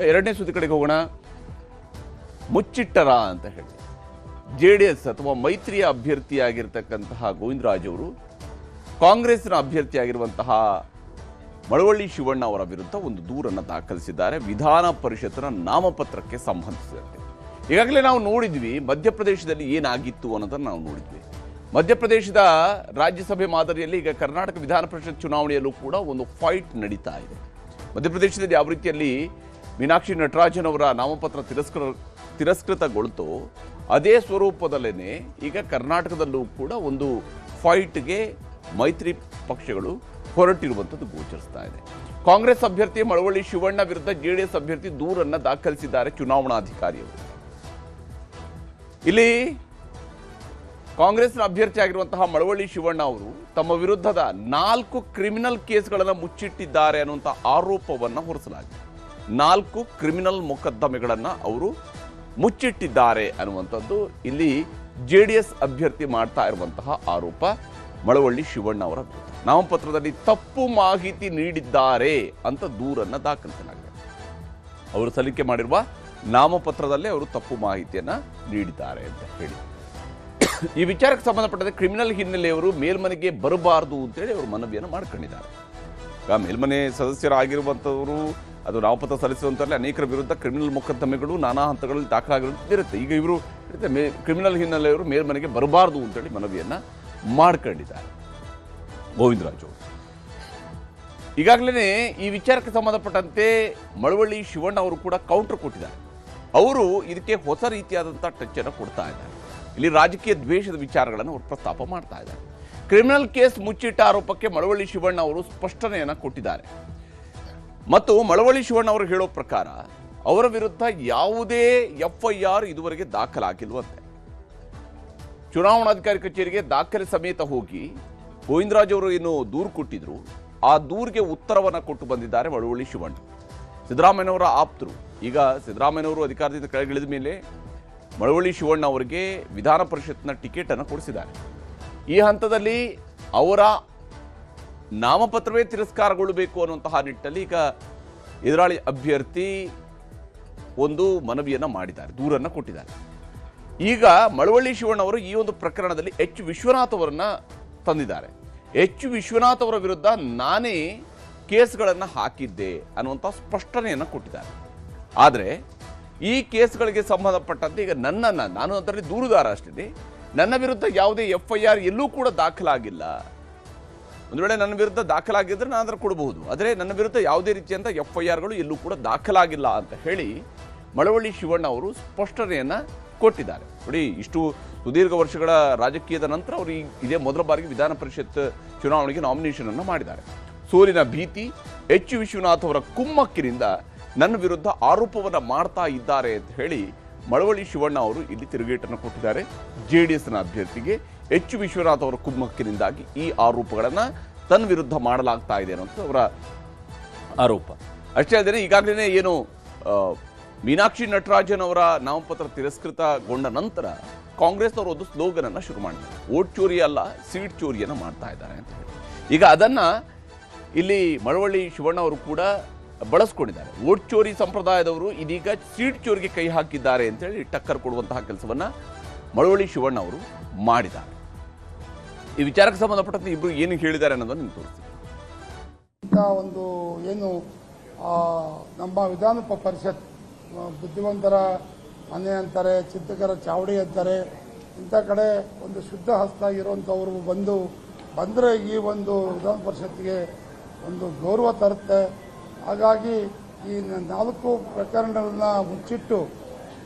ಎರಡನೇ ಸುದ್ದಿ ಕಡೆಗೆ ಹೋಗೋಣ. ಮುಚ್ಚಿಟ್ಟರ ಅಂತ ಹೇಳಿ JDS ಅಥವಾ ಮೈತ್ರಿಯ ಅಭ್ಯರ್ಥಿಯಾಗಿರ್ತಕ್ಕಂತಹ ಗೋವಿಂದರಾಜ್ ಅವರು ಕಾಂಗ್ರೆಸ್ನ ಅಭ್ಯರ್ಥಿಯಾಗಿರುವಂತಹ ಮಳವಳ್ಳಿ ಶಿವಣ್ಣ ಅವರ ವಿರುದ್ಧ ಒಂದು ದೂರನ್ನು ದಾಖಲಿಸಿದ್ದಾರೆ ವಿಧಾನ ಪರಿಷತ್ನ ನಾಮಪತ್ರಕ್ಕೆ ಸಂಬಂಧಿಸಿದಂತೆ. ಈಗಾಗಲೇ ನಾವು ನೋಡಿದ್ವಿ ಮಧ್ಯಪ್ರದೇಶದಲ್ಲಿ ಏನಾಗಿತ್ತು ಅನ್ನೋದನ್ನು ನಾವು ನೋಡಿದ್ವಿ. ಮಧ್ಯಪ್ರದೇಶದ ರಾಜ್ಯಸಭೆ ಮಾದರಿಯಲ್ಲಿ ಈಗ ಕರ್ನಾಟಕ ವಿಧಾನ ಪರಿಷತ್ ಚುನಾವಣೆಯಲ್ಲೂ ಕೂಡ ಒಂದು ಫೈಟ್ ನಡೀತಾ ಇದೆ. ಮಧ್ಯಪ್ರದೇಶದಲ್ಲಿ ಯಾವ ರೀತಿಯಲ್ಲಿ ಮೀನಾಕ್ಷಿ ನಟರಾಜನ್ ಅವರ ನಾಮಪತ್ರ ತಿರಸ್ಕೃತಗೊಳ್ತೋ ಅದೇ ಸ್ವರೂಪದಲ್ಲೇ ಈಗ ಕರ್ನಾಟಕದಲ್ಲೂ ಕೂಡ ಒಂದು ಫೈಟ್ಗೆ ಮೈತ್ರಿ ಪಕ್ಷಗಳು ಹೊರಟಿರುವಂಥದ್ದು ಗೋಚರಿಸ್ತಾ ಇದೆ. ಕಾಂಗ್ರೆಸ್ ಅಭ್ಯರ್ಥಿ ಮಳವಳ್ಳಿ ಶಿವಣ್ಣ ವಿರುದ್ಧ JDS ಅಭ್ಯರ್ಥಿ ದೂರನ್ನು ದಾಖಲಿಸಿದ್ದಾರೆ ಚುನಾವಣಾಧಿಕಾರಿಯವರು. ಇಲ್ಲಿ ಕಾಂಗ್ರೆಸ್ನ ಅಭ್ಯರ್ಥಿ ಆಗಿರುವಂತಹ ಮಳವಳ್ಳಿ ಶಿವಣ್ಣ ಅವರು ತಮ್ಮ ವಿರುದ್ಧದ 4 ಕ್ರಿಮಿನಲ್ ಕೇಸ್ಗಳನ್ನು ಮುಚ್ಚಿಟ್ಟಿದ್ದಾರೆ ಅನ್ನುವಂಥ ಆರೋಪವನ್ನು ಹೊರಿಸಲಾಗಿದೆ. 4 ಕ್ರಿಮಿನಲ್ ಮೊಕದ್ದಮೆಗಳನ್ನು ಅವರು ಮುಚ್ಚಿಟ್ಟಿದ್ದಾರೆ ಅನ್ನುವಂಥದ್ದು ಇಲ್ಲಿ JDS ಅಭ್ಯರ್ಥಿ ಮಾಡ್ತಾ ಇರುವಂತಹ ಆರೋಪ. ಮಳವಳ್ಳಿ ಶಿವಣ್ಣ ಅವರ ನಾಮಪತ್ರದಲ್ಲಿ ತಪ್ಪು ಮಾಹಿತಿ ನೀಡಿದ್ದಾರೆ ಅಂತ ದೂರನ್ನು ದಾಖಲಿಸಲಾಗಿದೆ. ಅವರು ಸಲ್ಲಿಕೆ ಮಾಡಿರುವ ನಾಮಪತ್ರದಲ್ಲೇ ಅವರು ತಪ್ಪು ಮಾಹಿತಿಯನ್ನು ನೀಡಿದ್ದಾರೆ ಅಂತ ಹೇಳಿ ಈ ವಿಚಾರಕ್ಕೆ ಸಂಬಂಧಪಟ್ಟಂತೆ ಕ್ರಿಮಿನಲ್ ಹಿನ್ನೆಲೆಯವರು ಮೇಲ್ಮನೆಗೆ ಬರಬಾರದು ಅಂತೇಳಿ ಅವರು ಮನವಿಯನ್ನು ಮಾಡ್ಕೊಂಡಿದ್ದಾರೆ. ಈಗ ಮೇಲ್ಮನೆ ಸದಸ್ಯರಾಗಿರುವಂಥವರು ಅದು ನಾಮಪತ್ರ ಸಲ್ಲಿಸುವಂತರಲ್ಲಿ ಅನೇಕರ ವಿರುದ್ಧ ಕ್ರಿಮಿನಲ್ ಮೊಕದ್ದಮೆಗಳು ನಾನಾ ಹಂತಗಳಲ್ಲಿ ದಾಖಲಾಗಿರುತ್ತೆ. ಈಗ ಇವರು ಕ್ರಿಮಿನಲ್ ಹಿನ್ನೆಲೆಯವರು ಮೇಲ್ಮನೆಗೆ ಬರಬಾರದು ಅಂತೇಳಿ ಮನವಿಯನ್ನು ಮಾಡ್ಕೊಂಡಿದ್ದಾರೆ ಗೋವಿಂದರಾಜ್ ಅವರು. ಈಗಾಗಲೇ ಈ ವಿಚಾರಕ್ಕೆ ಸಂಬಂಧಪಟ್ಟಂತೆ ಮಳವಳ್ಳಿ ಶಿವಣ್ಣ ಅವರು ಕೂಡ ಕೌಂಟರ್ ಕೊಟ್ಟಿದ್ದಾರೆ. ಅವರು ಇದಕ್ಕೆ ಹೊಸ ರೀತಿಯಾದಂಥ ಟಚ್ ಅನ್ನು ಕೊಡ್ತಾ ಇದ್ದಾರೆ. ಇಲ್ಲಿ ರಾಜಕೀಯ ದ್ವೇಷದ ವಿಚಾರಗಳನ್ನು ಅವರು ಪ್ರಸ್ತಾಪ ಮಾಡ್ತಾ ಇದ್ದಾರೆ. ಕ್ರಿಮಿನಲ್ ಕೇಸ್ ಮುಚ್ಚಿಟ್ಟ ಆರೋಪಕ್ಕೆ ಮಳವಳ್ಳಿ ಶಿವಣ್ಣ ಅವರು ಸ್ಪಷ್ಟನೆಯನ್ನು ಕೊಟ್ಟಿದ್ದಾರೆ. ಮತ್ತು ಮಳವಳ್ಳಿ ಶಿವಣ್ಣ ಅವರು ಹೇಳೋ ಪ್ರಕಾರ ಅವರ ವಿರುದ್ಧ ಯಾವುದೇ FIR ಇದುವರೆಗೆ ದಾಖಲಾಗಿಲ್ವಂತೆ. ಚುನಾವಣಾಧಿಕಾರಿ ಕಚೇರಿಗೆ ದಾಖಲೆ ಸಮೇತ ಹೋಗಿ ಗೋವಿಂದರಾಜ್ ಅವರು ಏನು ದೂರು ಕೊಟ್ಟಿದ್ರು ಆ ದೂರಿಗೆ ಉತ್ತರವನ್ನು ಕೊಟ್ಟು ಬಂದಿದ್ದಾರೆ ಮಳವಳ್ಳಿ ಶಿವಣ್ಣ. ಸಿದ್ದರಾಮಯ್ಯನವರ ಆಪ್ತರು. ಈಗ ಸಿದ್ದರಾಮಯ್ಯನವರು ಅಧಿಕಾರದಿಂದ ಕೆಳಗಿಳಿದ ಮೇಲೆ ಮಳವಳ್ಳಿ ಶಿವಣ್ಣ ಅವರಿಗೆ ವಿಧಾನ ಪರಿಷತ್ನ ಟಿಕೆಟ್ ಅನ್ನು ಕೊಡಿಸಿದ್ದಾರೆ. ಈ ಹಂತದಲ್ಲಿ ಅವರ ನಾಮಪತ್ರವೇ ತಿರಸ್ಕಾರಗೊಳ್ಳಬೇಕು ಅನ್ನುವಂತಹ ನಿಟ್ಟಿನಲ್ಲಿ ಈಗ ಎದುರಾಳಿ ಅಭ್ಯರ್ಥಿ ಒಂದು ಮನವಿಯನ್ನು ಮಾಡಿದ್ದಾರೆ, ದೂರನ್ನು ಕೊಟ್ಟಿದ್ದಾರೆ. ಈಗ ಮಳವಳ್ಳಿ ಶಿವಣ್ಣ ಅವರು ಈ ಒಂದು ಪ್ರಕರಣದಲ್ಲಿ H. ವಿಶ್ವನಾಥ್ ಅವರನ್ನ ತಂದಿದ್ದಾರೆ. H. ವಿಶ್ವನಾಥ್ ಅವರ ವಿರುದ್ಧ ನಾನೇ ಕೇಸ್ಗಳನ್ನು ಹಾಕಿದ್ದೆ ಅನ್ನುವಂಥ ಸ್ಪಷ್ಟನೆಯನ್ನು ಕೊಟ್ಟಿದ್ದಾರೆ. ಆದರೆ ಈ ಕೇಸ್ಗಳಿಗೆ ಸಂಬಂಧಪಟ್ಟಂತೆ ಈಗ ನಾನು ಅದರಲ್ಲಿ ದೂರುದಾರ ಅಷ್ಟೇ, ನನ್ನ ವಿರುದ್ಧ ಯಾವುದೇ FIR ಎಲ್ಲೂ ಕೂಡ ದಾಖಲಾಗಿಲ್ಲ. ಒಂದು ವೇಳೆ ನನ್ನ ವಿರುದ್ಧ ದಾಖಲಾಗಿದ್ದರೆ ನಾನು ಅದರ ಕೊಡಬಹುದು, ಆದರೆ ನನ್ನ ವಿರುದ್ಧ ಯಾವುದೇ ರೀತಿಯಂಥ FIRಗಳು ಎಲ್ಲೂ ಕೂಡ ದಾಖಲಾಗಿಲ್ಲ ಅಂತ ಹೇಳಿ ಮಳವಳ್ಳಿ ಶಿವಣ್ಣ ಅವರು ಸ್ಪಷ್ಟನೆಯನ್ನು ಕೊಟ್ಟಿದ್ದಾರೆ. ನೋಡಿ, ಇಷ್ಟು ಸುದೀರ್ಘ ವರ್ಷಗಳ ರಾಜಕೀಯದ ನಂತರ ಅವರು ಇದೇ ಮೊದಲ ಬಾರಿಗೆ ವಿಧಾನ ಪರಿಷತ್ ಚುನಾವಣೆಗೆ ನಾಮಿನೇಷನ್ ಅನ್ನು ಮಾಡಿದ್ದಾರೆ. ಸೋಲಿನ ಭೀತಿ, H. ವಿಶ್ವನಾಥ್ ಅವರ ಕುಮ್ಮಕ್ಕಿನಿಂದ ನನ್ನ ವಿರುದ್ಧ ಆರೋಪವನ್ನು ಮಾಡ್ತಾ ಇದ್ದಾರೆ ಅಂತ ಹೇಳಿ ಮಳವಳ್ಳಿ ಶಿವಣ್ಣ ಅವರು ಇಲ್ಲಿ ತಿರುಗೇಟನ್ನು ಕೊಟ್ಟಿದ್ದಾರೆ. JDSನ ಅಭ್ಯರ್ಥಿಗೆ H. ವಿಶ್ವನಾಥ್ ಅವರ ಕುಮ್ಮಕ್ಕಿನಿಂದಾಗಿ ಈ ಆರೋಪಗಳನ್ನು ತನ್ನ ವಿರುದ್ಧ ಮಾಡಲಾಗ್ತಾ ಇದೆ ಅನ್ನೋದು ಅವರ ಆರೋಪ. ಅಷ್ಟೇ ಅಲ್ಲದೆ ಈಗಾಗಲೇ ಏನು ಮೀನಾಕ್ಷಿ ನಟರಾಜನ್ ಅವರ ನಾಮಪತ್ರ ತಿರಸ್ಕೃತಗೊಂಡ ನಂತರ ಕಾಂಗ್ರೆಸ್ನವರು ಒಂದು ಸ್ಲೋಗನ್ ಅನ್ನು ಶುರು ಮಾಡಿದ್ದಾರೆ. ವೋಟ್ ಚೋರಿ ಅಲ್ಲ, ಸೀಟ್ ಚೋರಿಯನ್ನು ಮಾಡ್ತಾ ಇದ್ದಾರೆ ಅಂತ ಹೇಳಿ. ಈಗ ಅದನ್ನು ಇಲ್ಲಿ ಮಳವಳ್ಳಿ ಶಿವಣ್ಣ ಅವರು ಕೂಡ ಬಳಸ್ಕೊಂಡಿದ್ದಾರೆ. ವೋಟ್ ಚೋರಿ ಸಂಪ್ರದಾಯದವರು ಇದೀಗ ಸೀಟ್ ಚೋರಿಗೆ ಕೈ ಹಾಕಿದ್ದಾರೆ ಅಂತೇಳಿ ಟಕ್ಕರ್ ಕೊಡುವಂತಹ ಕೆಲಸವನ್ನು ಮಳವಳ್ಳಿ ಶಿವಣ್ಣ ಅವರು ಮಾಡಿದ್ದಾರೆ. ಈ ವಿಚಾರಕ್ಕೆ ಸಂಬಂಧಪಟ್ಟಂತೆ ಇಬ್ಬರು ಏನು ಹೇಳಿದ್ದಾರೆ ಅನ್ನೋದನ್ನು ನಿಮ್ಗೆ ತೋರಿಸ್ತೀನಿ. ಒಂದು ಏನು ನಮ್ಮ ವಿಧಾನ ಪರಿಷತ್ ಬುದ್ಧಿವಂತರ ಮನೆ ಅಂತಾರೆ, ಚಿಂತಕರ ಚಾವಡಿ ಅಂತಾರೆ, ಇಂಥ ಕಡೆ ಒಂದು ಶುದ್ಧ ಹಸ್ತ ಇರುವಂಥವ್ರು ಬಂದರೆ ಈ ಒಂದು ವಿಧಾನ ಪರಿಷತ್ಗೆ ಒಂದು ಗೌರವ ತರುತ್ತೆ. ಹಾಗಾಗಿ ಈ 4 ಪ್ರಕರಣಗಳನ್ನ ಮುಚ್ಚಿಟ್ಟು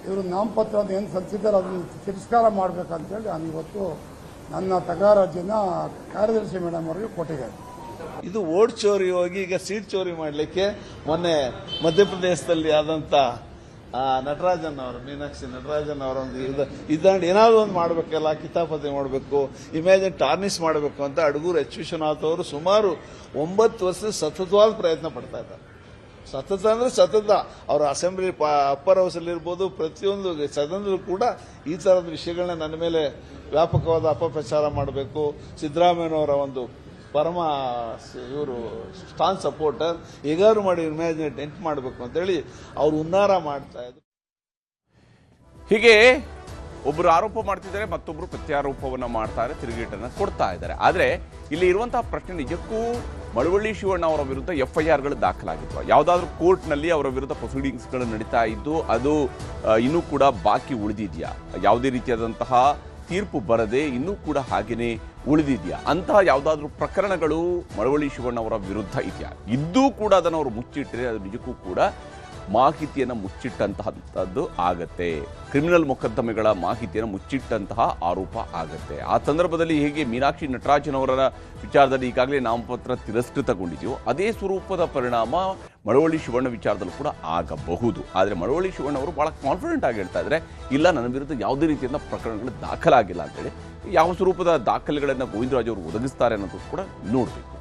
ಇವರು ನಾಮಪತ್ರ ಏನು ಸಲ್ಲಿಸಿದ್ದಾರೆ ಅದನ್ನು ತಿರಸ್ಕಾರ ಮಾಡಬೇಕಂತೇಳಿ ನಾನು ಇವತ್ತು ನನ್ನ ತಕರಾರು ಅರ್ಜಿಯನ್ನು ಕಾರ್ಯದರ್ಶಿ ಮೇಡಮ್ ಅವರಿಗೆ ಕೊಟ್ಟಿದ್ದಾರೆ. ಇದು ವೋಟ್ ಚೋರಿ ಹೋಗಿ ಈಗ ಸೀಟ್ ಚೋರಿ ಮಾಡಲಿಕ್ಕೆ ಮೊನ್ನೆ ಮಧ್ಯಪ್ರದೇಶದಲ್ಲಿ ಆದಂತ ನಟರಾಜನ್ ಅವರು, ಮೀನಾಕ್ಷಿ ನಟರಾಜನ್ ಅವರೊಂದು ಇದಂಡು ಏನಾದ್ರು ಒಂದು ಮಾಡಬೇಕಲ್ಲ, ಕಿತಾಪತಿ ಮಾಡಬೇಕು, ಇಮೇಜನ್ ಟಾರ್ನಿಸ್ ಮಾಡಬೇಕು ಅಂತ ಅಡಗೂರು H. ವಿಶ್ವನಾಥ್ ಅವರು ಸುಮಾರು 9 ವರ್ಷ ಸತತವಾದ ಪ್ರಯತ್ನ ಪಡ್ತಾ ಇದ್ದಾರೆ. ಸತತ ಅಂದ್ರೆ ಸತತ ಅವರ ಅಸೆಂಬ್ಲಿ ಅಪ್ಪರ್ ಹೌಸ್ ಅಲ್ಲಿ ಇರ್ಬೋದು, ಪ್ರತಿಯೊಂದು ಸದನದಲ್ಲೂ ಕೂಡ ಈ ತರದ ವಿಷಯಗಳನ್ನ ನನ್ನ ಮೇಲೆ ವ್ಯಾಪಕವಾದ ಅಪಪ್ರಚಾರ ಮಾಡಬೇಕು, ಸಿದ್ದರಾಮಯ್ಯನವರ ಒಂದು ಪರಮ ಇವರು ಸ್ಟ್ರಾಂಗ್ ಸಪೋರ್ಟರ್. ಹೇಗಾದ್ರು ಮಾಡಿ ಇಮ್ಯಾಜಿನೇಟ್ ಎಂಟ್ ಮಾಡಬೇಕು ಅಂತೇಳಿ ಅವ್ರು ಉನ್ನಾರ ಮಾಡ್ತಾ ಇದ್ರು. ಹೀಗೆ ಒಬ್ಬರು ಆರೋಪ ಮಾಡ್ತಿದ್ದಾರೆ, ಮತ್ತೊಬ್ಬರು ಪ್ರತ್ಯಾರೋಪವನ್ನು ಮಾಡ್ತಾರೆ, ತಿರುಗೇಟನ್ನು ಕೊಡ್ತಾ ಇದ್ದಾರೆ. ಆದರೆ ಇಲ್ಲಿ ಇರುವಂತಹ ಪ್ರಶ್ನೆ, ನಿಜಕ್ಕೂ ಮಳವಳ್ಳಿ ಶಿವಣ್ಣ ಅವರ ವಿರುದ್ಧ FIRಗಳು ದಾಖಲಾಗಿದ್ವು? ಯಾವುದಾದ್ರೂ ಕೋರ್ಟ್ನಲ್ಲಿ ಅವರ ವಿರುದ್ಧ ಪ್ರೊಸೀಡಿಂಗ್ಸ್ಗಳು ನಡೀತಾ ಇದ್ದು ಅದು ಇನ್ನೂ ಕೂಡ ಬಾಕಿ ಉಳಿದಿದೆಯಾ? ಯಾವುದೇ ರೀತಿಯಾದಂತಹ ತೀರ್ಪು ಬರದೆ ಇನ್ನೂ ಕೂಡ ಹಾಗೇನೆ ಉಳಿದಿದೆಯಾ? ಅಂತಹ ಯಾವುದಾದ್ರೂ ಪ್ರಕರಣಗಳು ಮಳವಳ್ಳಿ ಶಿವಣ್ಣ ಅವರ ವಿರುದ್ಧ ಇದೆಯಾ? ಇದ್ದೂ ಕೂಡ ಅದನ್ನು ಅವರು ಮುಚ್ಚಿಟ್ಟರೆ ಅದು ನಿಜಕ್ಕೂ ಕೂಡ ಮಾಹಿತಿಯನ್ನು ಮುಚ್ಚಿಟ್ಟಂತಹದ್ದು ಆಗತ್ತೆ. ಕ್ರಿಮಿನಲ್ ಮೊಕದ್ದಮೆಗಳ ಮಾಹಿತಿಯನ್ನು ಮುಚ್ಚಿಟ್ಟಂತಹ ಆರೋಪ ಆಗತ್ತೆ. ಆ ಸಂದರ್ಭದಲ್ಲಿ ಹೇಗೆ ಮೀನಾಕ್ಷಿ ನಟರಾಜನ್ ಅವರ ವಿಚಾರದಲ್ಲಿ ಈಗಾಗಲೇ ನಾಮಪತ್ರ ತಿರಸ್ಕೃತಗೊಂಡಿದೆಯೋ ಅದೇ ಸ್ವರೂಪದ ಪರಿಣಾಮ ಮಳವಳ್ಳಿ ಶಿವಣ್ಣ ವಿಚಾರದಲ್ಲೂ ಕೂಡ ಆಗಬಹುದು. ಆದರೆ ಮಳವಳ್ಳಿ ಶಿವಣ್ಣ ಅವರು ಬಹಳ ಕಾನ್ಫಿಡೆಂಟ್ ಆಗಿ ಹೇಳ್ತಾ ಇದ್ದಾರೆ, ಇಲ್ಲ ನನ್ನ ವಿರುದ್ಧ ಯಾವುದೇ ರೀತಿಯಿಂದ ಪ್ರಕರಣಗಳು ದಾಖಲಾಗಿಲ್ಲ ಅಂತೇಳಿ. ಯಾವ ಸ್ವರೂಪದ ದಾಖಲೆಗಳನ್ನು ಗೋವಿಂದರಾಜ್ ಅವರು ಒದಗಿಸ್ತಾರೆ ಅನ್ನೋದು ಕೂಡ ನೋಡಬೇಕು.